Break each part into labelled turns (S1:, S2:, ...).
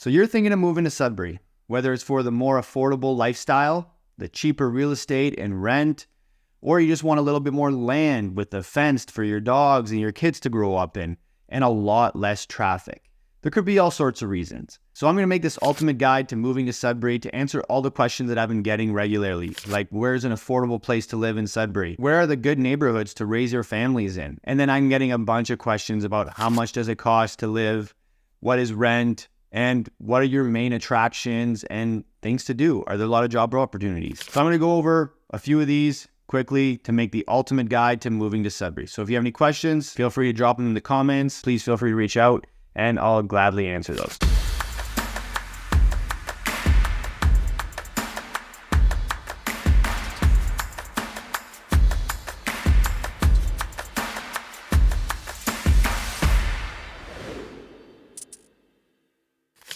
S1: So you're thinking of moving to Sudbury, whether it's for the more affordable lifestyle, the cheaper real estate and rent, or you just want a little bit more land with the fence for your dogs and your kids to grow up in, and a lot less traffic. There could be all sorts of reasons. So I'm going to make this ultimate guide to moving to Sudbury to answer all the questions that I've been getting regularly, like where's an affordable place to live in Sudbury? Where are the good neighborhoods to raise your families in? And then I'm getting a bunch of questions about how much does it cost to live? What is rent? And what are your main attractions and things to do? Are there a lot of job opportunities? So I'm going to go over a few of these quickly to make the ultimate guide to moving to Sudbury. So if you have any questions, feel free to drop them in the comments. Please feel free to reach out and I'll gladly answer those.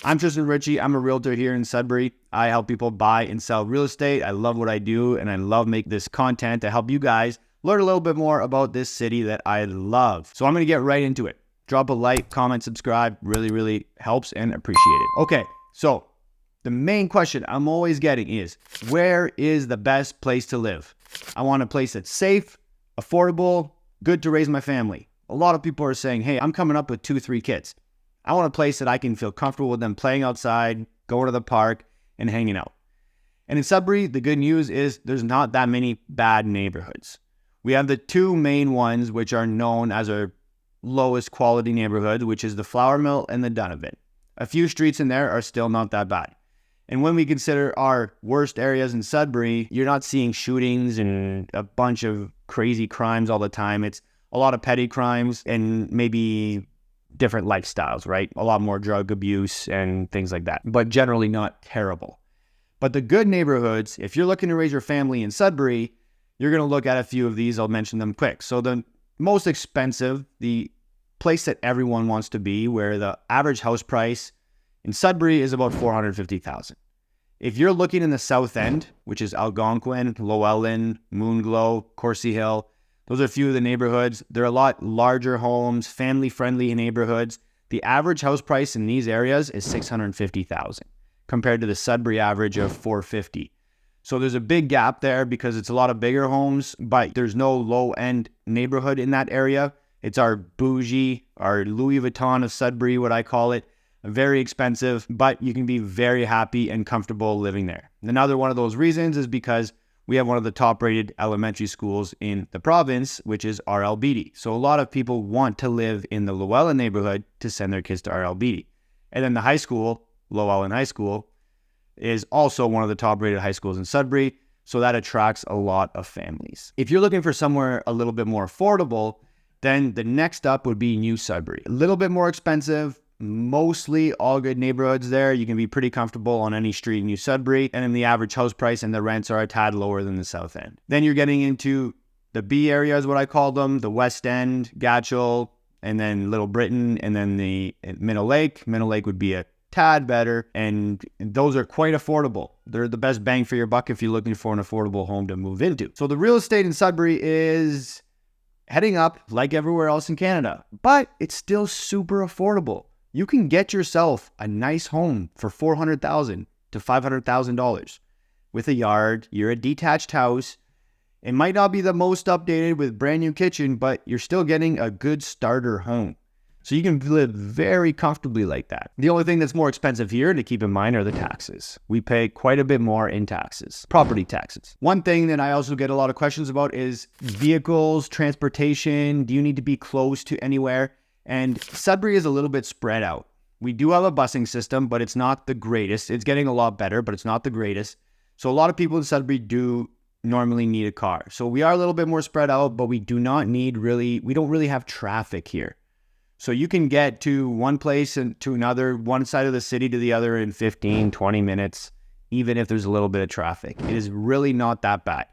S1: I'm Tristan Ritchie. I'm a realtor here in Sudbury. I help people buy and sell real estate. I love what I do and I love making this content to help you guys learn a little bit more about this city that I love. So I'm going to get right into it. Drop a like, comment, subscribe. Really helps and appreciate it. Okay, so the main question I'm always getting is, where is the best place to live? I want a place that's safe, affordable, good to raise my family. A lot of people are saying, hey, I'm coming up with 2-3 kids. I want a place that I can feel comfortable with them playing outside, going to the park, and hanging out. And in Sudbury, the good news is there's not that many bad neighborhoods. We have the two main ones, which are known as our lowest quality neighborhood, which is the Flour Mill and the Donovan. A few streets in there are still not that bad. And when we consider our worst areas in Sudbury, you're not seeing shootings and a bunch of crazy crimes all the time. It's a lot of petty crimes and maybe different lifestyles, right? A lot more drug abuse and things like that, but generally not terrible. But the good neighborhoods, if you're looking to raise your family in Sudbury, you're going to look at a few of these. I'll mention them quick. So the most expensive, the place that everyone wants to be, where the average house price in Sudbury is about $450,000. If you're looking in the South End, which is Algonquin, Llewellyn, Moonglow, Coursey Hill, those are a few of the neighborhoods. They're a lot larger homes, family-friendly neighborhoods. The average house price in these areas is $650,000 compared to the Sudbury average of $450,000. So there's a big gap there because it's a lot of bigger homes, but there's no low-end neighborhood in that area. It's our bougie, our Louis Vuitton of Sudbury, what I call it. Very expensive, but you can be very happy and comfortable living there. Another one of those reasons is because we have one of the top-rated elementary schools in the province, which is RLBD. So a lot of people want to live in the Llewellyn neighborhood to send their kids to RLBD. And then the high school, Llewellyn High School, is also one of the top-rated high schools in Sudbury, so that attracts a lot of families. If you're looking for somewhere a little bit more affordable, then the next up would be New Sudbury. A little bit more expensive, mostly all good neighborhoods there. You can be pretty comfortable on any street in New Sudbury, and then the average house price and the rents are a tad lower than the South End. Then you're getting into the B area is what I call them, the West End, Gatchel, and then Little Britain, and then the Minnow Lake. Minnow Lake would be a tad better, and those are quite affordable. They're the best bang for your buck if you're looking for an affordable home to move into. So the real estate in Sudbury is heading up like everywhere else in Canada, but it's still super affordable. You can get yourself a nice home for $400,000 to $500,000 with a yard. You're a detached house. It might not be the most updated with brand new kitchen, but you're still getting a good starter home. So you can live very comfortably like that. The only thing that's more expensive here to keep in mind are the taxes. We pay quite a bit more in taxes, property taxes. One thing that I also get a lot of questions about is vehicles, transportation. Do you need to be close to anywhere? And Sudbury is a little bit spread out. We do have a busing system, but it's not the greatest. It's getting a lot better, but it's not the greatest. So a lot of people in Sudbury do normally need a car. So we are a little bit more spread out, but we don't really have traffic here. So you can get to one place and to another, one side of the city to the other in 15, 20 minutes, even if there's a little bit of traffic. It is really not that bad.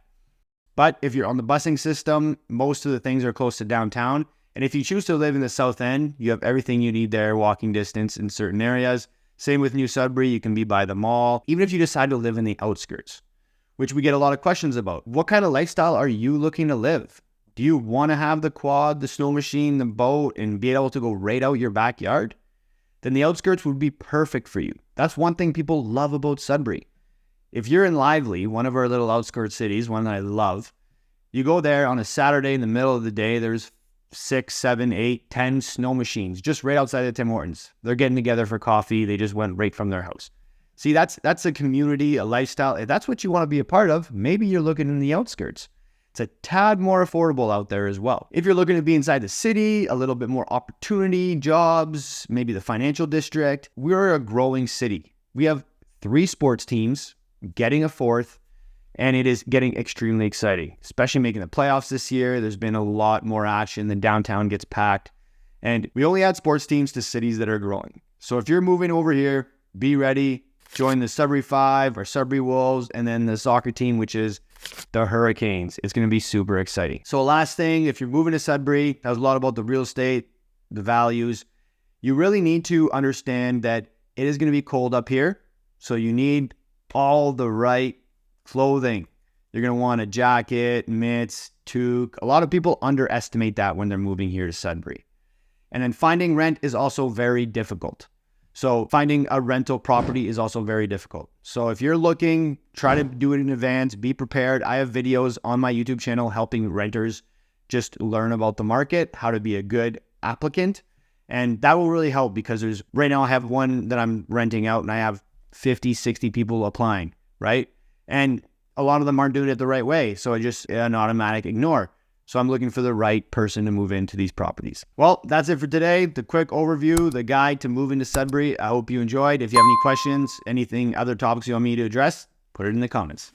S1: But if you're on the busing system, most of the things are close to downtown. And if you choose to live in the South End, you have everything you need there, walking distance in certain areas. Same with New Sudbury, you can be by the mall. Even if you decide to live in the outskirts, which we get a lot of questions about. What kind of lifestyle are you looking to live? Do you want to have the quad, the snow machine, the boat, and be able to go right out your backyard? Then the outskirts would be perfect for you. That's one thing people love about Sudbury. If you're in Lively, one of our little outskirts cities, one that I love, you go there on a Saturday in the middle of the day, there's 6, 7, 8, 10 snow machines just right outside of Tim Hortons. They're getting together for coffee. They just went right from their house. See, that's a community, a lifestyle. If that's what you want to be a part of, maybe you're looking in the outskirts. It's a tad more affordable out there as well. If you're looking to be inside the city, a little bit more opportunity, jobs, maybe the financial district, we're a growing city. We have 3 sports teams, getting a 4th, and it is getting extremely exciting, especially making the playoffs this year. There's been a lot more action. The downtown gets packed. And we only add sports teams to cities that are growing. So if you're moving over here, be ready. Join the Sudbury 5 or Sudbury Wolves, and then the soccer team, which is the Hurricanes. It's going to be super exciting. So last thing, if you're moving to Sudbury, that was a lot about the real estate, the values. You really need to understand that it is going to be cold up here. So you need all the right clothing. You're going to want a jacket, mitts, toque. A lot of people underestimate that when they're moving here to Sudbury. And then finding rent is also very difficult. So finding a rental property is also very difficult. So if you're looking, try to do it in advance, be prepared. I have videos on my YouTube channel helping renters just learn about the market, how to be a good applicant. And that will really help because right now I have one that I'm renting out and I have 50, 60 people applying, right? And a lot of them aren't doing it the right way. So just an automatic ignore. So I'm looking for the right person to move into these properties. Well, that's it for today. The quick overview, the guide to moving to Sudbury. I hope you enjoyed. If you have any questions, anything, other topics you want me to address, put it in the comments.